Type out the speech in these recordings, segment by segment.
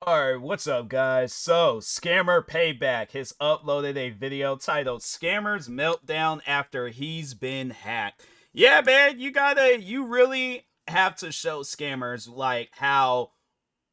Alright, what's up guys? So, Scammer Payback has uploaded a video titled Scammer's Meltdown After He's Been Hacked. Yeah, man, you really have to show scammers like how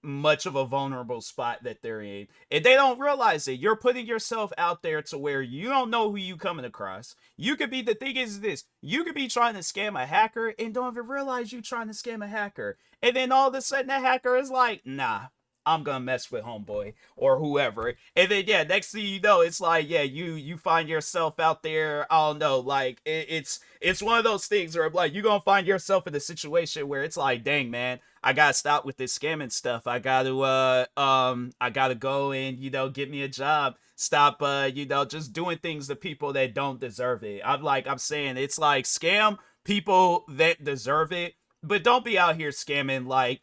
much of a vulnerable spot that they're in. And they don't realize it. You're putting yourself out there to where you don't know who you coming across. You could be, the thing is this, you could be trying to scam a hacker and don't even realize you trying to scam a hacker. And then all of a sudden the hacker is like, nah, I'm gonna mess with homeboy or whoever. And then yeah, next thing you know, it's like, yeah, you find yourself out there, I don't know, like it's one of those things where like you're gonna find yourself in a situation where it's like, dang man, I gotta stop with this scamming stuff. I gotta go and get me a job. Stop just doing things to people that don't deserve it. I'm saying it's like scam people that deserve it, but don't be out here scamming like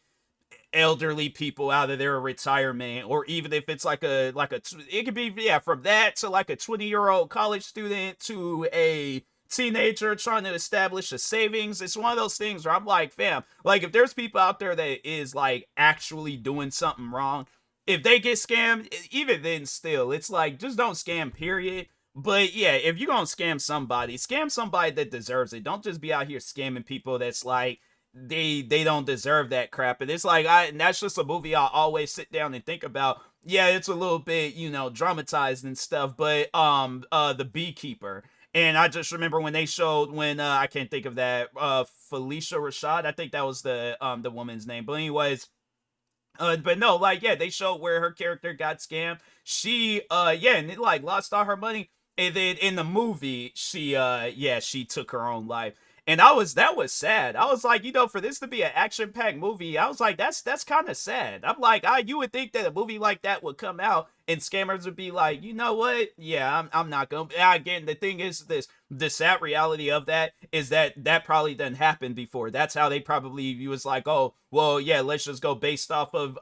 elderly people out of their retirement, or even if it's it could be, yeah, from that to like a 20-year-old college student to a teenager trying to establish a savings. It's one of those things where I'm like, fam, like if there's people out there that is like actually doing something wrong, if they get scammed, even then still it's like, just don't scam, period. But yeah, if you're gonna scam somebody that deserves it. Don't just be out here scamming people that's like they don't deserve that crap. And it's like, and that's just a movie I always sit down and think about. Yeah, it's a little bit, dramatized and stuff, but The Beekeeper. And I just remember when they showed, when I can't think of that, Felicia Rashad, I think that was the woman's name. But anyways, but no, like, yeah, they showed where her character got scammed. She yeah, and it like lost all her money. And then in the movie, she took her own life. And that was sad. I was like, for this to be an action-packed movie, I was like, that's kind of sad. I'm like, you would think that a movie like that would come out and scammers would be like, you know what? Yeah, I'm not gonna. Again, the thing is this: the sad reality of that is that probably didn't happen before. That's how they probably was like, oh, well, yeah, let's just go based off of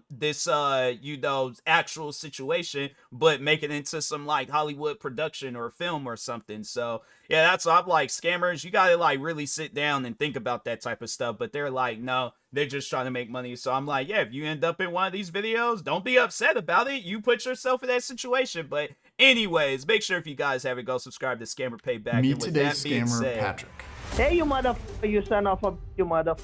this actual situation, but make it into some like Hollywood production or film or something. So yeah, that's what I'm like, scammers, you gotta like really sit down and think about that type of stuff. But they're like, no, they're just trying to make money. So I'm like, yeah, if you end up in one of these videos, don't be upset about it. You put yourself in that situation. But anyways, make sure if you guys haven't, go subscribe to Scammer Payback. Meet And with today's that being scammer, said, Patrick. Hey, you you son of a, you mother.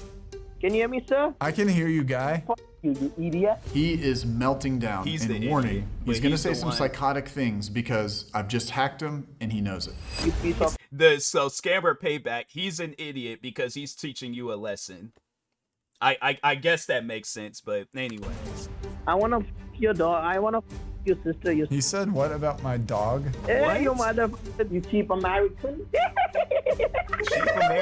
Can you hear me, sir? I can hear you, guy. You idiot. He is melting down. He's and the warning, idiot, but he's going to he's say the some one. psychotic things because I've just hacked him and he knows it. You piece of. so Scammer Payback, he's an idiot because he's teaching you a lesson. I guess that makes sense, but anyways. I wanna your dog. I wanna your sister. He said, what about my dog? Hey, What? you mother. You cheap American.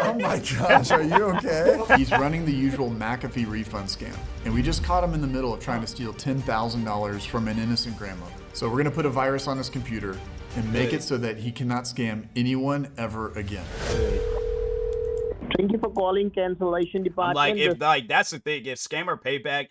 Oh my gosh, are you okay? He's running the usual McAfee refund scam, and we just caught him in the middle of trying to steal $10,000 from an innocent grandmother. So we're going to put a virus on his computer and make it so that he cannot scam anyone ever again. Thank you for calling cancellation I'm department. like, if like that's the thing, if Scammer Payback,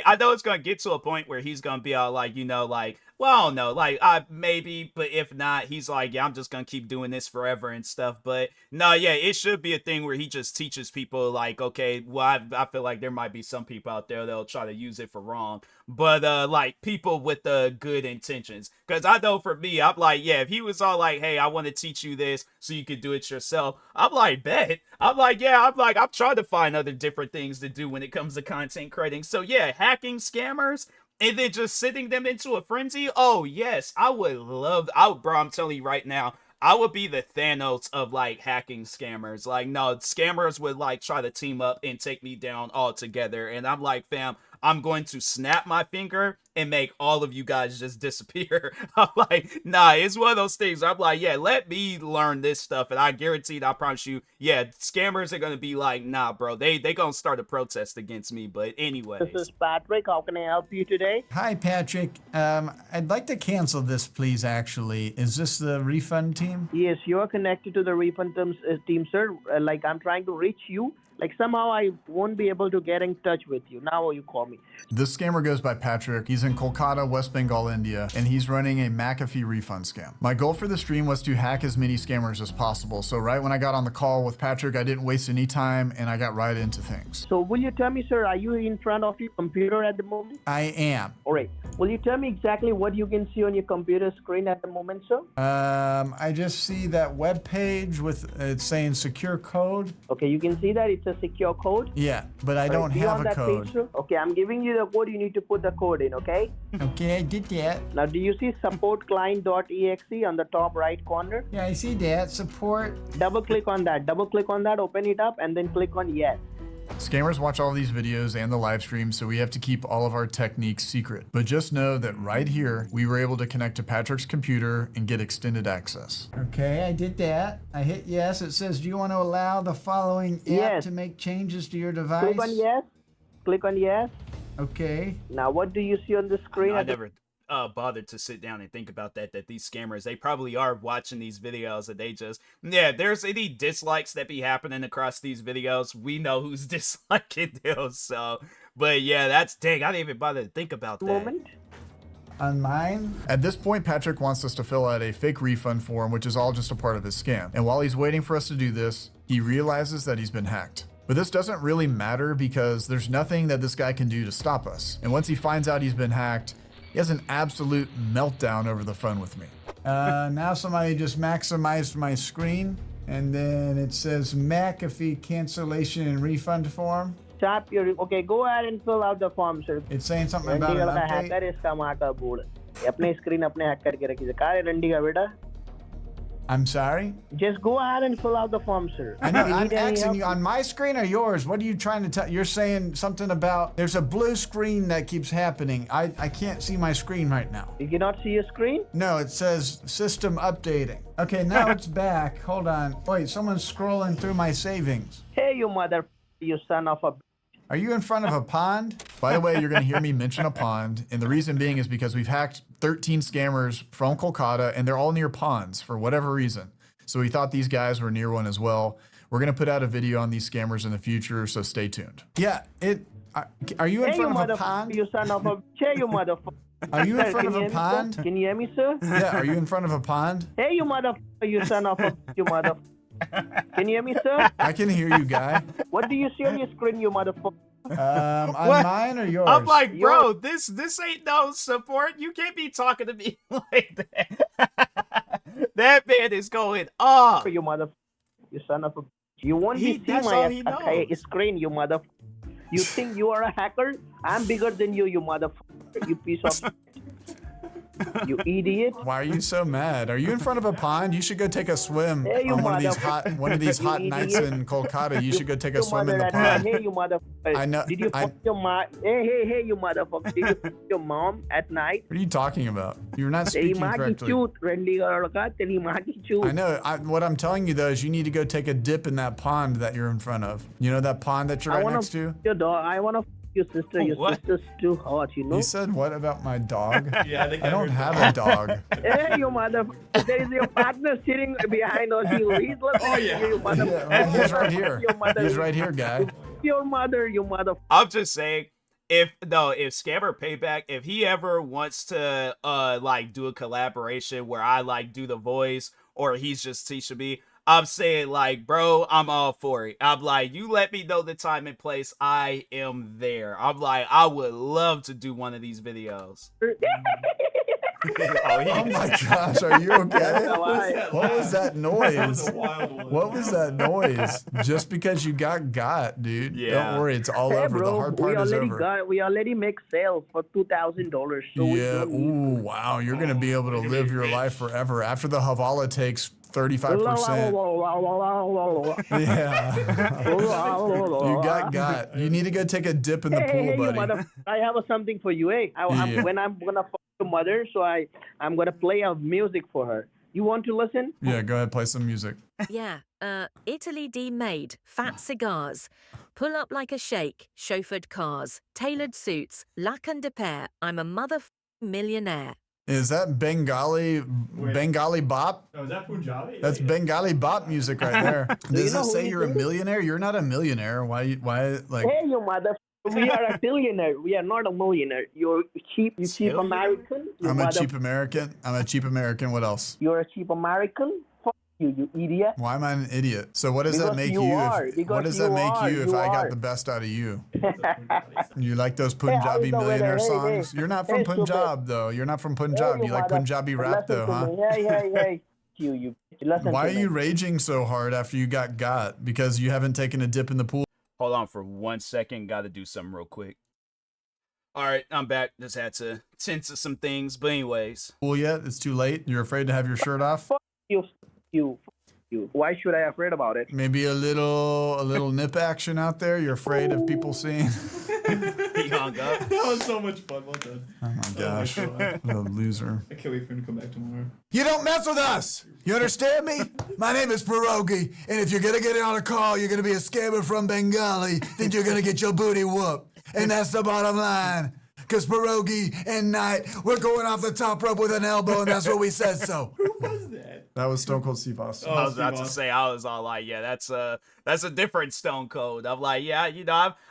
I know it's gonna get to a point where he's gonna be all like, like, well, I don't know, like, maybe, but if not, he's like, yeah, I'm just gonna keep doing this forever and stuff. But no, yeah, it should be a thing where he just teaches people, like, okay, well, I feel like there might be some people out there that'll try to use it for wrong, but like people with the good intentions. Because I know for me, I'm like, yeah, if he was all like, hey, I want to teach you this so you can do it yourself, I'm like, bet. I'm like, yeah, I'm trying to find other different things to do when it comes to content creating. So yeah, hacking scammers and then just sending them into a frenzy. Oh yes, I would love. Bro, I'm telling you right now, I would be the Thanos of like hacking scammers. Like, no, scammers would like try to team up and take me down all together. And I'm like, fam, I'm going to snap my finger and make all of you guys just disappear. I'm like, nah, it's one of those things. I'm like, yeah, let me learn this stuff. And I guarantee, I promise you, yeah, scammers are going to be like, nah, bro, they going to start a protest against me. But anyways. This is Patrick. How can I help you today? Hi, Patrick. I'd like to cancel this, please, actually. Is this the refund team? Yes, you are connected to the refund team, sir. Like I'm trying to reach you. Like somehow I won't be able to get in touch with you. Now you call me. This scammer goes by Patrick. He's in Kolkata, West Bengal, India, and he's running a McAfee refund scam. My goal for the stream was to hack as many scammers as possible. So right when I got on the call with Patrick, I didn't waste any time and I got right into things. So will you tell me, sir, are you in front of your computer at the moment? I am. All right. Will you tell me exactly what you can see on your computer screen at the moment, sir? I just see that web page with it's saying secure code. Okay, you can see that it's a secure code. Yeah, but I don't Be have on a that code. page, sir. Okay, I'm giving you the code. You need to put the code in, okay? Okay, I did that. Now, do you see supportclient.exe on the top right corner? Yeah, I see that. Support. Double click on that. Double click on that, open it up, and then click on yes. Scammers watch all these videos and the live stream, so we have to keep all of our techniques secret. But just know that right here, we were able to connect to Patrick's computer and get extended access. Okay, I did that. I hit yes. It says, do you want to allow the following app Yes. to make changes to your device? Click on yes. Click on yes. Okay. Now, what do you see on the screen? I never bothered to sit down and think about that these scammers, they probably are watching these videos and they just, yeah, there's any dislikes that be happening across these videos, we know who's disliking those. So but yeah, that's dang, I didn't even bother to think about that. Moment. On mine? At this point, Patrick wants us to fill out a fake refund form, which is all just a part of his scam. And while he's waiting for us to do this, he realizes that he's been hacked. But this doesn't really matter because there's nothing that this guy can do to stop us. And once he finds out he's been hacked, he has an absolute meltdown over the phone with me. Now somebody just maximized my screen, and then it says McAfee cancellation and refund form. Tap your, okay, go ahead and fill out the form, sir. It's saying something about an update. Hacker इसका माँ का बूढ़ अपने screen अपने hack करके रखी है कहाँ है रंडी का बेटा I'm sorry? Just go ahead and fill out the form, sir. I know, If you I'm need any asking help- you on my screen or yours. What are you trying to tell? You're saying something about there's a blue screen that keeps happening. I can't see my screen right now. You cannot see your screen? No, it says system updating. Okay, now it's back. Hold on. Wait, someone's scrolling through my savings. Hey, you mother, you son of a... Are you in front of a pond? By the way, you're going to hear me mention a pond, and the reason being is because we've hacked 13 scammers from Kolkata, and they're all near ponds for whatever reason. So we thought these guys were near one as well. We're going to put out a video on these scammers in the future, so stay tuned. Yeah, are you in Hey, you front of a mother, pond? you son of a... Hey, you mother... Are you in front Can of you a hear me, sir? pond? Can you hear me, sir? Yeah, are you in front of a pond? Hey, you mother... You son of a... You mother... Can you hear me, sir? I can hear you, guy. What do you see on your screen, you mother... On What? mine or yours? I'm like, bro, this ain't no support. You can't be talking to me like that. That man is going off. You mother... You son of a... You won't He- be see that's my all he knows. screen, you mother... You think you are a hacker? I'm bigger than you mother... You piece of... You idiot. Why are you so mad? Are you in front of a pond? You should go take a swim Hey, you on one of these motherfucker. hot You nights idiot. in Kolkata. You should go take a You swim in the mother at night. pond. Hey, you motherfucker. I know- Did you fuck your mom? Hey, you motherfucker. Did you fuck your mom at night? What are you talking about? You're not तेरी speaking माँ की correctly. चूत रंडी का लड़का तेरी माँ की I चूत know. What I'm telling you though is you need to go take a dip in that pond that you're in front of. You know that pond that you're I right wanna next to? fuck your dog. I wanna fuck your sister. Your What? sister's too hot, you know. You said what about my dog? Yeah, I think I don't heard have a dog. Hey, you motherfucker. There is your partner sitting behind on you. He's listening to you, you motherfucker. Yeah, well, he's right here. Your mother. He's right here, guy. Your mother, you motherfucker. I'm just saying, if Scammer Payback, if he ever wants to like do a collaboration where I like do the voice or he's just teaching me, I'm saying like, bro, I'm all for it. I'm like, you let me know the time and place, I am there. I'm like, I would love to do one of these videos. Oh my gosh, are you okay? Why? What was that noise? That was a wild one. What was that noise? Just because you got, dude. Yeah. Don't worry, it's all Hey, over. bro, The hard part is over. we already make sales for $2,000. So we Yeah. don't need- Ooh, wow. You're gonna be able to live your life forever after the Havala takes 35%. Yeah. You got. You need to go take a dip in the Hey, pool, you buddy. mother! I have something for you, eh? Yeah. When I'm gonna fuck your mother, so I'm gonna play a music for her. You want to listen? Yeah, go ahead, play some music. Yeah, Italy D made, fat cigars, pull up like a shake, chauffeured cars, tailored suits, lac and de pair. I'm a millionaire. Is that Bengali bop? Oh, is that Punjabi? That's Bengali bop music right there. Does know it who say he you're a is? millionaire? You're not a millionaire. Why like Hey, you mother! We are a billionaire. We are not a millionaire. You're cheap. You cheap American. I'm a cheap American. I'm a cheap American. What else? You're a cheap American. Fuck you, you idiot. Why am I an idiot? So what does that Because make you you? are. If, Because what does you that make are. you if You I got are. the best out of you? You like those Hey, how Punjabi is the weather? millionaire Hey, songs? hey. You're not from Hey, stupid. Punjab though. You're not from Punjab. Hey, You like Punjabi rap listen though, to huh? me. Hey. You. Listen Why to are me. you raging so hard after you got? Because you haven't taken a dip in the pool? Hold on for 1 second. Got to do something real quick. All right, I'm back. Just had to tend to some things. But anyways. Pool yet? It's too late. You're afraid to have your shirt off? Fuck you. Why should I afraid about it? Maybe a little nip action out there. You're afraid of people seeing. He hung up. That was so much fun. Well done. Oh my gosh, what a loser. I can't wait for him to come back tomorrow. You don't mess with us. You understand me? My name is Pierogi, and if you're gonna get on a call, you're gonna be a scammer from Bengali. Think you're gonna get your booty whooped, and that's the bottom line. Cause Pierogi and Knight, we're going off the top rope with an elbow, and that's what we said so. Who was that? That was Stone Cold Steve Austin. I was about to say, I was all like, yeah, that's a different Stone Cold. I'm like, yeah,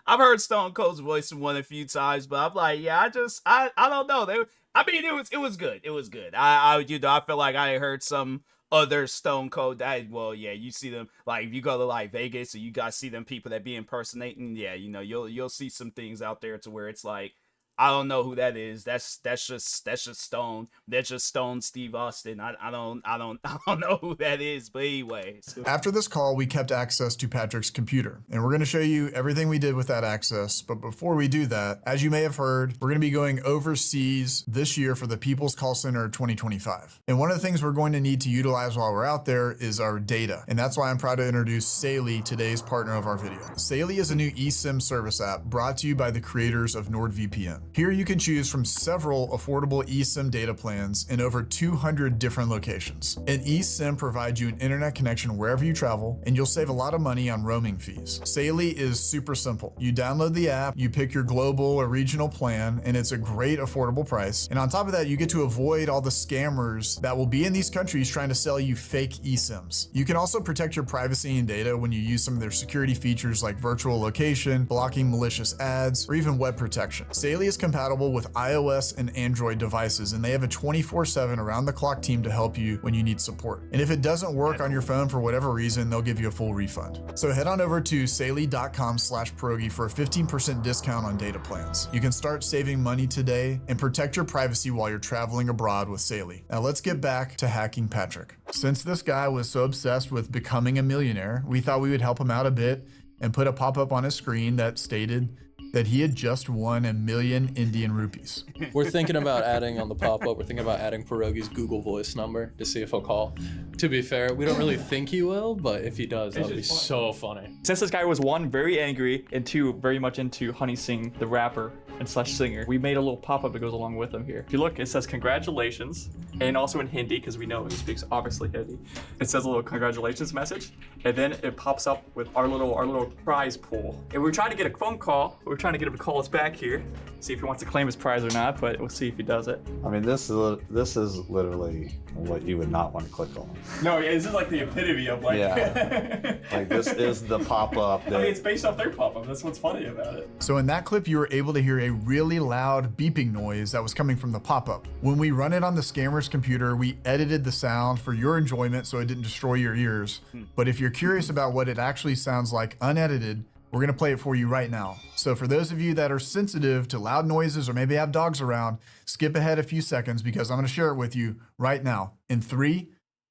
I've heard Stone Cold's voice in one a few times, but I'm like, yeah, I don't know. It was good. It was good. I feel like I heard some other Stone Cold that, well, yeah, you see them, like, if you go to like Vegas and you guys see them people that be impersonating, yeah, you'll see some things out there to where it's like, I don't know who that is. That's just Stone. That's just Stone Steve Austin. I don't know who that is. But anyways. After this call, we kept access to Patrick's computer, and we're going to show you everything we did with that access. But before we do that, as you may have heard, we're going to be going overseas this year for the People's Call Center 2025. And one of the things we're going to need to utilize while we're out there is our data. And that's why I'm proud to introduce Saley, today's partner of our video. Saley is a new eSIM service app brought to you by the creators of NordVPN. Here you can choose from several affordable eSIM data plans in over 200 different locations. An eSIM provides you an internet connection wherever you travel, and you'll save a lot of money on roaming fees. Saley is super simple. You download the app, you pick your global or regional plan, and it's a great affordable price. And on top of that, you get to avoid all the scammers that will be in these countries trying to sell you fake eSIMs. You can also protect your privacy and data when you use some of their security features like virtual location, blocking malicious ads, or even web protection. Saley is compatible with iOS and Android devices, and they have a 24/7 around-the-clock team to help you when you need support. And if it doesn't work on your phone for whatever reason, they'll give you a full refund. So head on over to saley.com/pierogi for a 15% discount on data plans. You can start saving money today and protect your privacy while you're traveling abroad with Saley. Now let's get back to hacking Patrick. Since this guy was so obsessed with becoming a millionaire, we thought we would help him out a bit and put a pop-up on his screen that stated that he had just won 1 million Indian rupees. We're thinking about adding on the pop-up, we're thinking about adding Pierogi's Google Voice number to see if he'll call. To be fair, we don't really think he will, but if he does, that would be so funny. Since this guy was one, very angry, and two, very much into Honey Singh, the rapper and slash singer, we made a little pop-up that goes along with him here. If you look, it says congratulations, and also in Hindi, because we know he speaks obviously Hindi. It says a little congratulations message, and then it pops up with our little prize pool. And we're trying to get a phone call. We're trying to get him to call us back here, see if he wants to claim his prize or not, but we'll see if he does it. I mean, this is literally what you would not want to click on. No, yeah, this is like the epitome of like... Yeah. Like, this is the pop-up that... I mean, it's based off their pop-up. That's what's funny about it. So in that clip, you were able to hear a really loud beeping noise that was coming from the pop-up. When we run it on the scammer's computer, we edited the sound for your enjoyment so it didn't destroy your ears. But if you're curious about what it actually sounds like unedited, we're gonna play it for you right now. So for those of you that are sensitive to loud noises or maybe have dogs around, skip ahead a few seconds because I'm gonna share it with you right now in 3,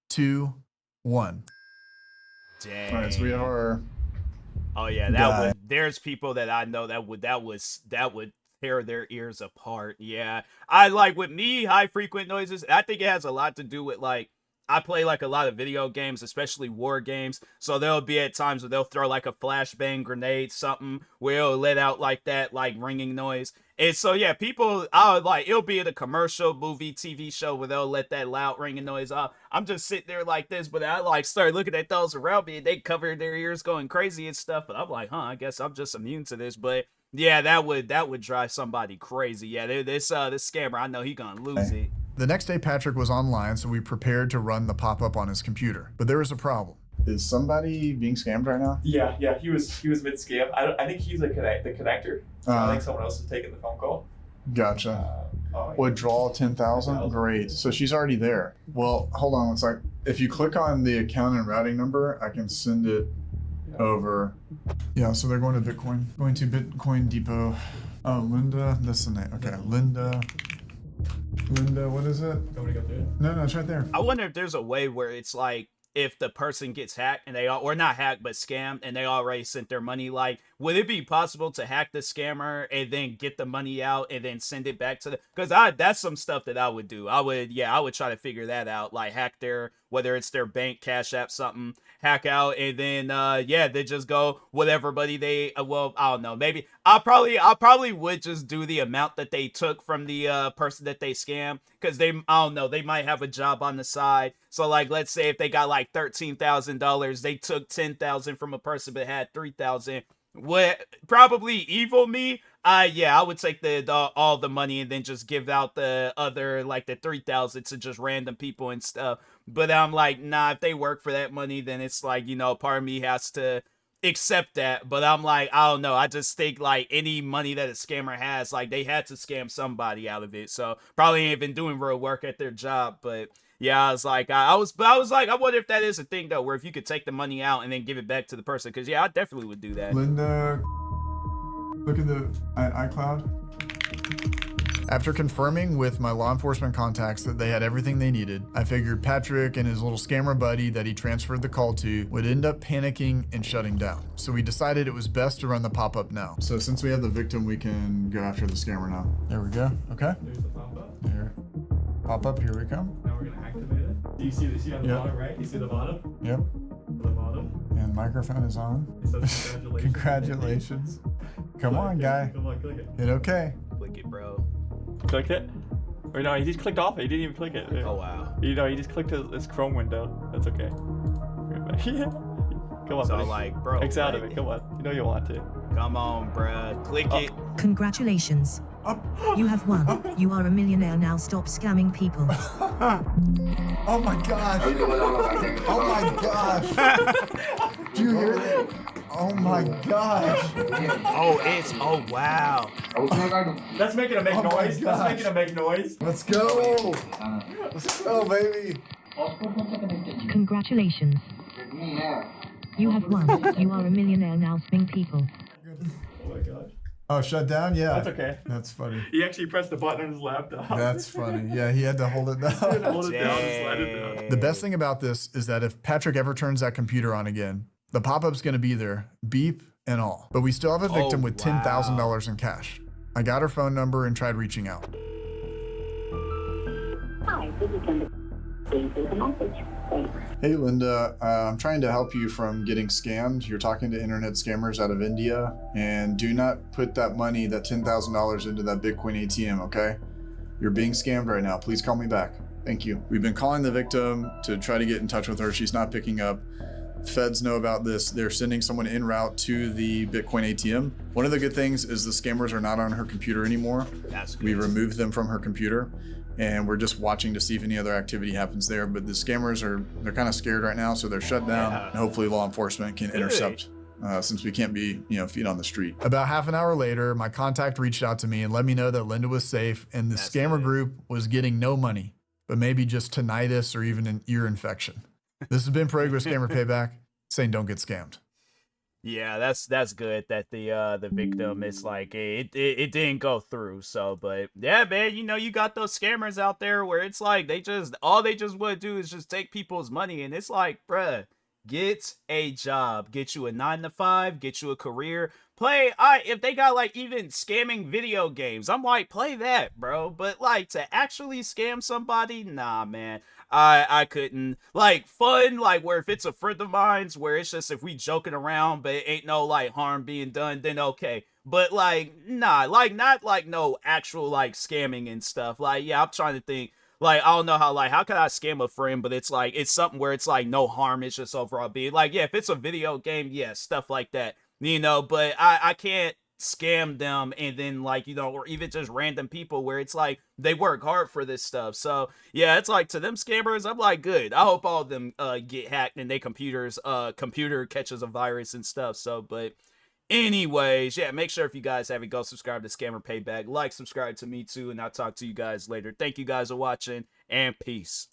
2, 1. Dang. All right, so we have our... Oh yeah, there's people that I know that would tear their ears apart. Yeah. I like with me, high frequent noises, I think it has a lot to do with like I play like a lot of video games, especially war games. So there'll be at times where they'll throw like a flashbang grenade, something where it'll let out like that like ringing noise. And so yeah, people, it'll be in a commercial, movie, TV show where they'll let that loud ringing noise off. I'm just sitting there like this, but I like start looking at those around me and they cover their ears going crazy and stuff. But I'm like, I guess I'm just immune to this. But yeah, that would drive somebody crazy. Yeah, this scammer, I know he gonna lose it. The next day, Patrick was online, so we prepared to run the pop-up on his computer. But there was a problem. Is somebody being scammed right now? Yeah, he was mid scam. I think he's the connector. I think someone else is taking the phone call. Gotcha. Withdraw 10,000. Great. So she's already there. Well, hold on one sec. If you click on the account and routing number, I can send it over. Yeah. So they're going to Bitcoin. Going to Bitcoin Depot. Oh, Linda. That's the name. Okay, Linda. What is it? Nobody got through it. No, it's right there. I wonder if there's a way where it's like, if the person gets hacked and they all, or not hacked, but scammed, and they already sent their money, like, would it be possible to hack the scammer and then get the money out and then send it back to the, because that's some stuff that I would do. I would try to figure that out, like hack their, whether it's their bank, Cash App, something, hack out, and then they just go whatever money they, well, I don't know, maybe I probably would just do the amount that they took from the person that they scammed, because they, I don't know, they might have a job on the side. So like, let's say if they got like $13,000, they took 10,000 from a person but had 3,000. What probably evil me? I would take the all the money and then just give out the other, like the 3,000 to just random people and stuff. But I'm like, nah, if they work for that money, then it's like, you know, part of me has to accept that. But I'm like, I don't know. I just think like any money that a scammer has, like they had to scam somebody out of it. So probably ain't been doing real work at their job. But yeah, I was like, I was like, I wonder if that is a thing though, where if you could take the money out and then give it back to the person. Because yeah, I definitely would do that. Linda, look at the iCloud. After confirming with my law enforcement contacts that they had everything they needed, I figured Patrick and his little scammer buddy that he transferred the call to would end up panicking and shutting down. So we decided it was best to run the pop-up now. So since we have the victim, we can go after the scammer now. There we go. Okay. There's the pop-up. There. Pop-up, here we come. Now we're gonna activate it. Do you see on the bottom right? You see the bottom? Yep. The bottom. And microphone is on. It says congratulations. Congratulations. Come on, guy. Come on, click it. Hit okay. Click it, bro. Clicked it? Or no, he just clicked off it. He didn't even click it. Oh wow. You know, he just clicked his Chrome window. That's okay. Yeah. Come on, So buddy. like, bro. X out of like, it. Come on. You know you want to. Come on, bruh. Click it. Congratulations. You have won. You are a millionaire now. Stop scamming people. Oh my gosh. Oh my gosh. Do you hear that? Oh my gosh. Oh wow. That's making a make Oh my noise. That's gosh. making a make noise. Let's go. Let's go, baby. Congratulations. You have won. You are a millionaire now. Sping people. Oh my gosh. Oh, shut down? Yeah. That's okay. That's funny. He actually pressed the button on his laptop. That's funny. Yeah, he had to hold it He had to down. hold it down and slide it down. The best thing about this is that if Patrick ever turns that computer on again, the pop-up's gonna be there, beep and all. But we still have a victim with $10,000 in cash. I got her phone number and tried reaching out. Hi, this is Linda. Please leave a message. Thanks. Hey Linda, I'm trying to help you from getting scammed. You're talking to internet scammers out of India, and do not put that money, that $10,000 into that Bitcoin ATM, okay? You're being scammed right now. Please call me back. Thank you. We've been calling the victim to try to get in touch with her. She's not picking up. Feds know about this. They're sending someone en route to the Bitcoin ATM. One of the good things is the scammers are not on her computer anymore. That's good. We removed them from her computer, and we're just watching to see if any other activity happens there. But the scammers they're kind of scared right now, so they're shut down. Yeah. And hopefully law enforcement can intercept since we can't be, feet on the street. About half an hour later, my contact reached out to me and let me know that Linda was safe and the That's scammer good. group was getting no money, but maybe just tinnitus or even an ear infection. This has been Prego Scammer Payback, saying don't get scammed. Yeah, that's good that the victim is like it didn't go through. So, but yeah, man, you got those scammers out there where it's like all they just want to do is just take people's money, and it's like, bruh, get a job, get you a 9-to-5, get you a career. If they got like even scamming video games, I'm like, play that, bro. But like to actually scam somebody, nah, man. I couldn't. Like fun, like where if it's a friend of mine's where it's just if we joking around but it ain't no like harm being done, then okay. But like nah, like not like no actual like scamming and stuff. Like yeah, I'm trying to think. Like I don't know how can I scam a friend, but it's like it's something where it's like no harm, it's just overall being like, yeah, if it's a video game, yeah, stuff like that. But I can't scam them, and then like, you know, or even just random people where it's like they work hard for this stuff. So yeah, it's like to them scammers, I'm like, good. I hope all of them get hacked and their computer catches a virus and stuff. So but anyways, yeah, make sure if you guys haven't, go subscribe to Scammer Payback, like, subscribe to me too, and I'll talk to you guys later. Thank you guys for watching, and peace.